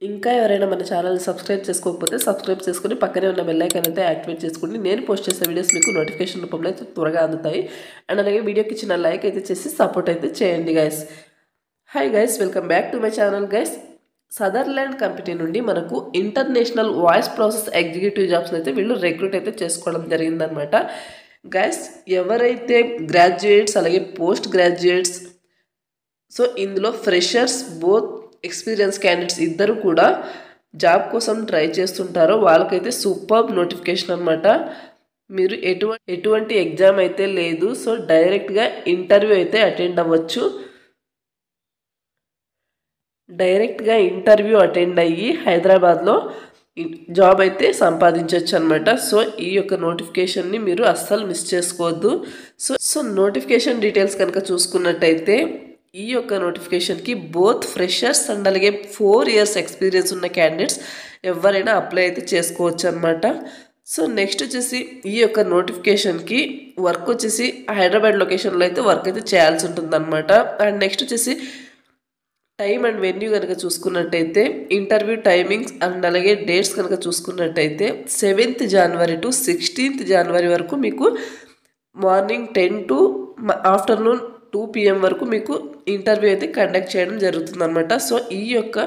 ఇంకా ఎవరైనా మన ఛానల్ని సబ్స్క్రైబ్ చేసుకోకపోతే సబ్స్క్రైబ్ చేసుకుని పక్కనే ఉన్న బెల్ ఐకాన్ అయితే యాక్టివేట్ చేసుకుని నేను పోస్ట్ చేసే వీడియోస్ మీకు నోటిఫికేషన్ రూపంలో అయితే త్వరగా అందుతాయి. అండ్ అలాగే వీడియోకి చిన్న లైక్ అయితే చేసి సపోర్ట్ అయితే చేయండి guys. Hi guys, welcome back to my channel guys. Sutherland company నుండి మనకు international voice process executive jobs అయితే వీళ్ళు రిక్రూట్ అయితే చేసుకోవడం జరిగిందనమాట. గైస్, ఎవరైతే గ్రాడ్యుయేట్స్ అలాగే పోస్ట్ గ్రాడ్యుయేట్స్, సో ఇందులో ఫ్రెషర్స్ బోత్ ఎక్స్పీరియన్స్ క్యాండిడేట్స్ ఇద్దరు కూడా జాబ్ కోసం ట్రై చేస్తుంటారో వాళ్ళకైతే సూపర్ నోటిఫికేషన్ అనమాట. మీరు ఎటువంటి ఎగ్జామ్ అయితే లేదు, సో డైరెక్ట్గా ఇంటర్వ్యూ అయితే అటెండ్ అవ్వచ్చు. డైరెక్ట్గా ఇంటర్వ్యూ అటెండ్ అయ్యి హైదరాబాద్లో జాబ్ అయితే సంపాదించవచ్చు అనమాట. సో ఈ యొక్క నోటిఫికేషన్ని మీరు అస్సలు మిస్ చేసుకోవద్దు. సో నోటిఫికేషన్ డీటెయిల్స్ కనుక చూసుకున్నట్టయితే ఈ యొక్క నోటిఫికేషన్కి బోత్ ఫ్రెషర్స్ అండ్ అలాగే 4 years ఎక్స్పీరియన్స్ ఉన్న క్యాండిడేట్స్ ఎవరైనా అప్లై అయితే చేసుకోవచ్చు అనమాట. సో నెక్స్ట్ వచ్చేసి ఈ యొక్క నోటిఫికేషన్కి వర్క్ వచ్చేసి హైదరాబాద్ లొకేషన్లో అయితే వర్క్ అయితే చేయాల్సి ఉంటుంది అనమాట. అండ్ నెక్స్ట్ వచ్చేసి టైం అండ్ వెన్యూ కనుక చూసుకున్నట్టయితే ఇంటర్వ్యూ టైమింగ్స్ అండ్ అలాగే డేట్స్ కనుక చూసుకున్నట్టయితే 7th January to 16th January వరకు మీకు మార్నింగ్ 10 to ఆఫ్టర్నూన్ 2 PM వరకు మీకు ఇంటర్వ్యూ అయితే కండక్ట్ చేయడం జరుగుతుంది అనమాట. సో ఈ యొక్క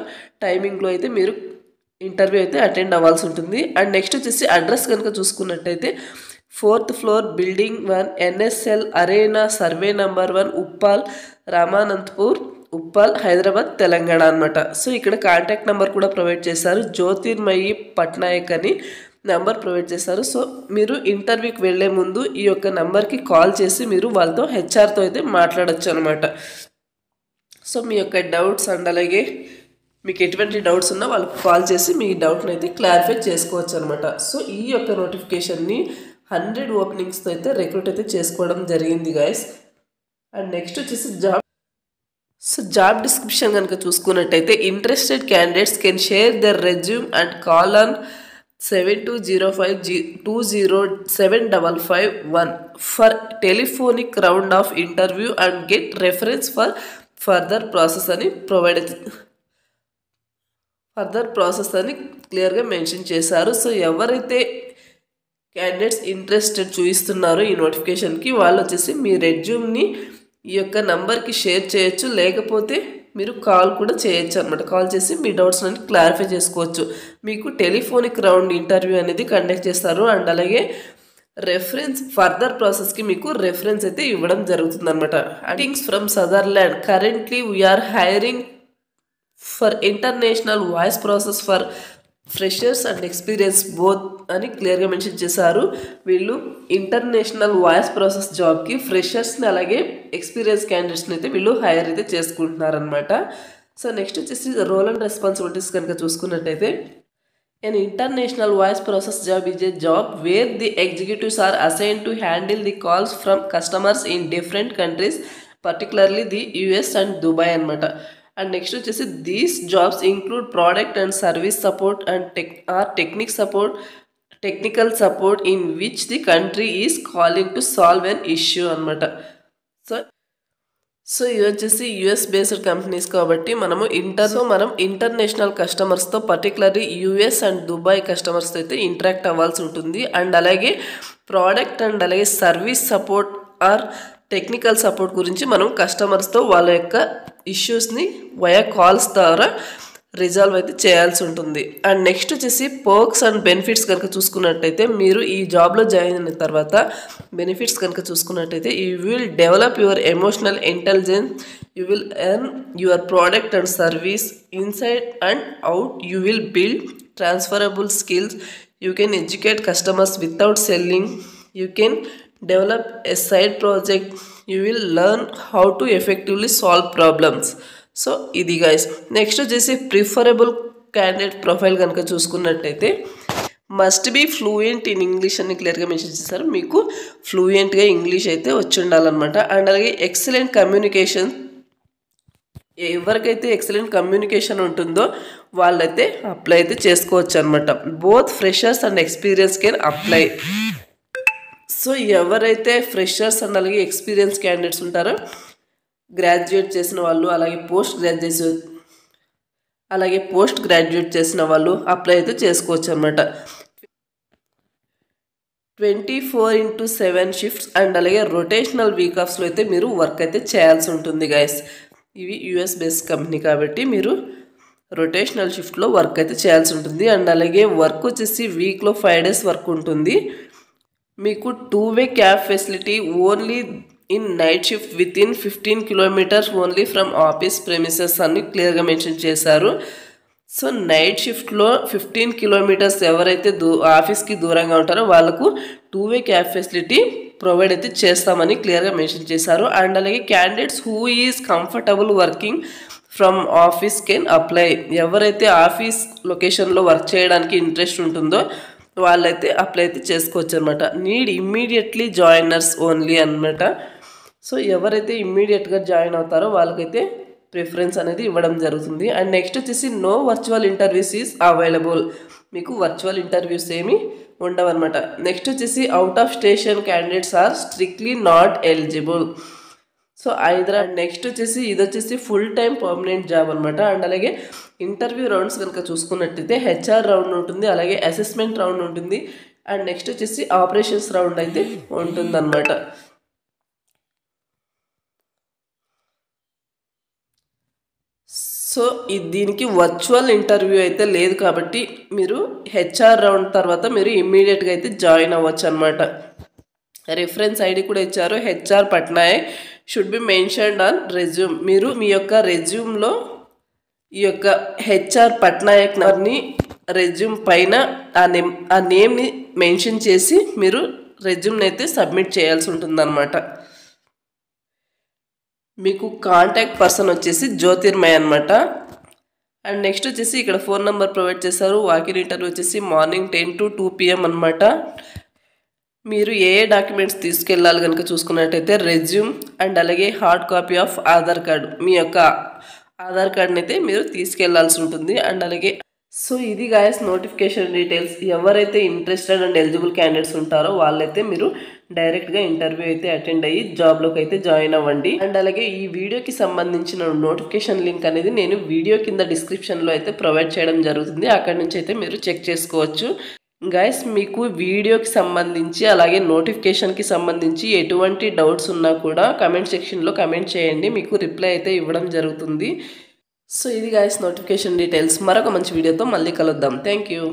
టైమింగ్లో అయితే మీరు ఇంటర్వ్యూ అయితే అటెండ్ అవ్వాల్సి ఉంటుంది. అండ్ నెక్స్ట్ వచ్చేసి అడ్రస్ కనుక చూసుకున్నట్టయితే 4th floor building 1 NSL arena survey number 1 Uppal Ramanthapur Uppal Hyderabad Telangana అనమాట. సో ఇక్కడ కాంటాక్ట్ నెంబర్ కూడా ప్రొవైడ్ చేశారు. జ్యోతిర్మయి పట్నాయక్ అని నెంబర్ ప్రొవైడ్ చేశారు. సో మీరు ఇంటర్వ్యూకి వెళ్ళే ముందు ఈ యొక్క నెంబర్కి కాల్ చేసి మీరు వాళ్ళతో హెచ్ఆర్తో అయితే మాట్లాడచ్చు అనమాట. సో మీ యొక్క డౌట్స్ అండ్ అలాగే మీకు ఎటువంటి డౌట్స్ ఉన్నా వాళ్ళకి కాల్ చేసి మీ డౌట్ని అయితే క్లారిఫై చేసుకోవచ్చు అనమాట. సో ఈ యొక్క నోటిఫికేషన్ని 100 ఓపెనింగ్స్తో అయితే రిక్రూట్ అయితే చేసుకోవడం జరిగింది గైస్. అండ్ నెక్స్ట్ వచ్చేసి జాబ్ డిస్క్రిప్షన్ కనుక చూసుకున్నట్టయితే interested candidates can share their resume and call on 7205207551 for telephonic round of interview and get reference for further process అని క్లియర్గా మెన్షన్ చేశారు. సో ఎవరైతే క్యాండిడేట్స్ ఇంట్రెస్టెడ్ చూపిస్తున్నారో ఈ నోటిఫికేషన్కి వాళ్ళు వచ్చేసి మీ రెజ్యూమ్ని ఈ యొక్క నంబర్కి షేర్ చేయొచ్చు, లేకపోతే మీరు కాల్ కూడా చేయొచ్చు అనమాట. కాల్ చేసి మీ డౌట్స్ అన్ని క్లారిఫై చేసుకోవచ్చు. మీకు టెలిఫోనిక్ రౌండ్ ఇంటర్వ్యూ అనేది కండక్ట్ చేస్తారు. అండ్ అలాగే రెఫరెన్స్ ఫర్దర్ ప్రాసెస్కి మీకు రెఫరెన్స్ అయితే ఇవ్వడం జరుగుతుంది అనమాట. Things from Sutherland currently we're hiring for international voice process for freshers and experience both అని క్లియర్గా మెన్షన్ చేశారు. వీళ్ళు ఇంటర్నేషనల్ వాయిస్ ప్రాసెస్ జాబ్కి ఫ్రెషర్స్ని అలాగే ఎక్స్పీరియన్స్ క్యాండిడేట్స్ని అయితే వీళ్ళు హైర్ అయితే చేసుకుంటున్నారనమాట. సో నెక్స్ట్ వచ్చేసి రోల్ అండ్ రెస్పాన్సిబిలిటీస్ కనుక చూసుకున్నట్టయితే an international voice process job is a job where the executives are assigned to handle the calls from customers in different countries, particularly the US and Dubai అనమాట. And next వచ్చేసి these jobs include product and service support and technical support in which the country is calling to solve an issue అనమాట. So ఇది వచ్చేసి US based companies కాబట్టి మనం international కస్టమర్స్తో particularly US and Dubai కస్టమర్స్తో అయితే interact అవ్వాల్సి ఉంటుంది. అండ్ అలాగే ప్రోడక్ట్ అండ్ అలాగే service support or technical support గురించి మనం కస్టమర్స్తో వాళ్ళ యొక్క ఇష్యూస్ని వయా కాల్స్ ద్వారా రిజాల్వ్ అయితే చేయాల్సి ఉంటుంది. అండ్ నెక్స్ట్ వచ్చేసి పర్క్స్ అండ్ బెనిఫిట్స్ కనుక చూసుకున్నట్టయితే మీరు ఈ జాబ్లో జాయిన్ అయిన తర్వాత బెనిఫిట్స్ కనుక చూసుకున్నట్టయితే you will develop your emotional intelligence, you will earn your product and service inside and out, you will build transferable skills, you can educate customers without selling, you can develop a side project, you will learn how to effectively solve problems. So ఇది guys. Next వచ్చేసి preferable candidate profile కనుక చూసుకున్నట్టయితే must be fluent in English అని క్లియర్గా mention చేశారు. మీకు ఫ్లూయెంట్గా English అయితే వచ్చి ఉండాలన్నమాట. అండ్ అలాగే ఎక్సలెంట్ కమ్యూనికేషన్, ఎవరికైతే ఎక్సలెంట్ కమ్యూనికేషన్ ఉంటుందో వాళ్ళైతే అప్లై అయితే చేసుకోవచ్చు అనమాట. Both freshers and experience can apply. So ఎవరైతే ఫ్రెషర్స్ అండ్ అలాగే ఎక్స్పీరియన్స్ క్యాండిడేట్స్ ఉంటారో గ్రాడ్యుయేట్ చేసిన వాళ్ళు అలాగే పోస్ట్ అలాగే పోస్ట్ గ్రాడ్యుయేట్ చేసిన వాళ్ళు అప్లై అయితే చేసుకోవచ్చు అనమాట. 24/7 షిఫ్ట్స్ అండ్ అలాగే రొటేషనల్ వీక్ ఆఫ్స్లో అయితే మీరు వర్క్ అయితే చేయాల్సి ఉంటుంది గైస్. ఇవి యూఎస్ బేస్డ్ కంపెనీ కాబట్టి మీరు రొటేషనల్ షిఫ్ట్లో వర్క్ అయితే చేయాల్సి ఉంటుంది. అండ్ అలాగే వర్క్ వచ్చేసి వీక్లో 5 days వర్క్ ఉంటుంది. మీకు 2-way cab facility only in night shift with in 15 kilometers only from office premises అని క్లియర్గా మెన్షన్ చేశారు. సో నైట్ షిఫ్ట్లో 15 kilometers ఎవరైతే ఆఫీస్కి దూరంగా ఉంటారో వాళ్ళకు 2-way క్యాబ్ ఫెసిలిటీ ప్రొవైడ్ అయితే చేస్తామని క్లియర్గా మెన్షన్ చేశారు. అండ్ అలాగే candidates who is comfortable working from office can apply. ఎవరైతే ఆఫీస్ లొకేషన్లో వర్క్ చేయడానికి ఇంట్రెస్ట్ ఉంటుందో వాళ్ళైతే అప్లై అయితే చేసుకోవచ్చు అనమాట. నీడ్ ఇమ్మీడియట్లీ జాయినర్స్ ఓన్లీ అనమాట. సో ఎవరైతే ఇమ్మీడియట్గా జాయిన్ అవుతారో వాళ్ళకైతే ప్రిఫరెన్స్ అనేది ఇవ్వడం జరుగుతుంది. అండ్ నెక్స్ట్ వచ్చేసి no virtual interviews is available. మీకు వర్చువల్ ఇంటర్వ్యూస్ ఏమి ఉండవన్నమాట. నెక్స్ట్ వచ్చేసి out of station candidates are strictly not eligible. So next వచ్చేసి ఇది వచ్చేసి ఫుల్ టైం పర్మనెంట్ జాబ్ అనమాట. అండ్ అలాగే ఇంటర్వ్యూ రౌండ్స్ కనుక చూసుకున్నట్టయితే హెచ్ఆర్ రౌండ్ ఉంటుంది, అలాగే అసెస్మెంట్ రౌండ్ ఉంటుంది, అండ్ నెక్స్ట్ వచ్చేసి ఆపరేషన్స్ రౌండ్ అయితే ఉంటుందన్నమాట. సో దీనికి వర్చువల్ ఇంటర్వ్యూ అయితే లేదు కాబట్టి మీరు హెచ్ఆర్ రౌండ్ తర్వాత మీరు ఇమ్మీడియట్గా అయితే జాయిన్ అవ్వచ్చు అనమాట. రిఫరెన్స్ ఐడి కూడా ఇచ్చారు. HR Patnaik should be mentioned on resume. మీరు మీ యొక్క రెజ్యూమ్లో ఈ యొక్క హెచ్ఆర్ పట్నాయక్ ని రెజ్యూమ్ పైన ఆ నేమ్ని మెన్షన్ చేసి మీరు రెజ్యూమ్ని అయితే సబ్మిట్ చేయాల్సి ఉంటుందన్నమాట. మీకు కాంటాక్ట్ పర్సన్ వచ్చేసి జ్యోతిర్మయ్ అనమాట. అండ్ నెక్స్ట్ వచ్చేసి ఇక్కడ ఫోన్ నెంబర్ ప్రొవైడ్ చేశారు. వాకిన్ ఇంటర్వ్యూ వచ్చేసి మార్నింగ్ 10 to 2 PM అనమాట. మీరు ఏ డాక్యుమెంట్స్ తీసుకెళ్ళాలి కనుక చూసుకున్నట్టయితే రెజ్యూమ్ అండ్ అలాగే hard copy of Aadhaar card, మీ యొక్క ఆధార్ కార్డ్ని అయితే మీరు తీసుకెళ్లాల్సి ఉంటుంది. అండ్ అలాగే సో ఇది గాయస్ నోటిఫికేషన్ డీటెయిల్స్. ఎవరైతే ఇంట్రెస్టెడ్ అండ్ ఎలిజిబుల్ క్యాండిడేట్స్ ఉంటారో వాళ్ళైతే మీరు డైరెక్ట్గా ఇంటర్వ్యూ అయితే అటెండ్ అయ్యి జాబ్లోకి అయితే జాయిన్ అవ్వండి. అండ్ అలాగే ఈ వీడియోకి సంబంధించిన నోటిఫికేషన్ లింక్ అనేది నేను వీడియో కింద డిస్క్రిప్షన్లో అయితే ప్రొవైడ్ చేయడం జరుగుతుంది. అక్కడి నుంచి అయితే మీరు చెక్ చేసుకోవచ్చు. గైస్ మీకు వీడియోకి సంబంధించి అలాగే నోటిఫికేషన్కి సంబంధించి ఎటువంటి డౌట్స్ ఉన్నా కూడా కమెంట్ సెక్షన్లో కమెంట్ చేయండి, మీకు రిప్లై అయితే ఇవ్వడం జరుగుతుంది. సో ఇది గైస్ నోటిఫికేషన్ డీటెయిల్స్. మరొక మంచి వీడియోతో మళ్ళీ కలుద్దాం. Thank you.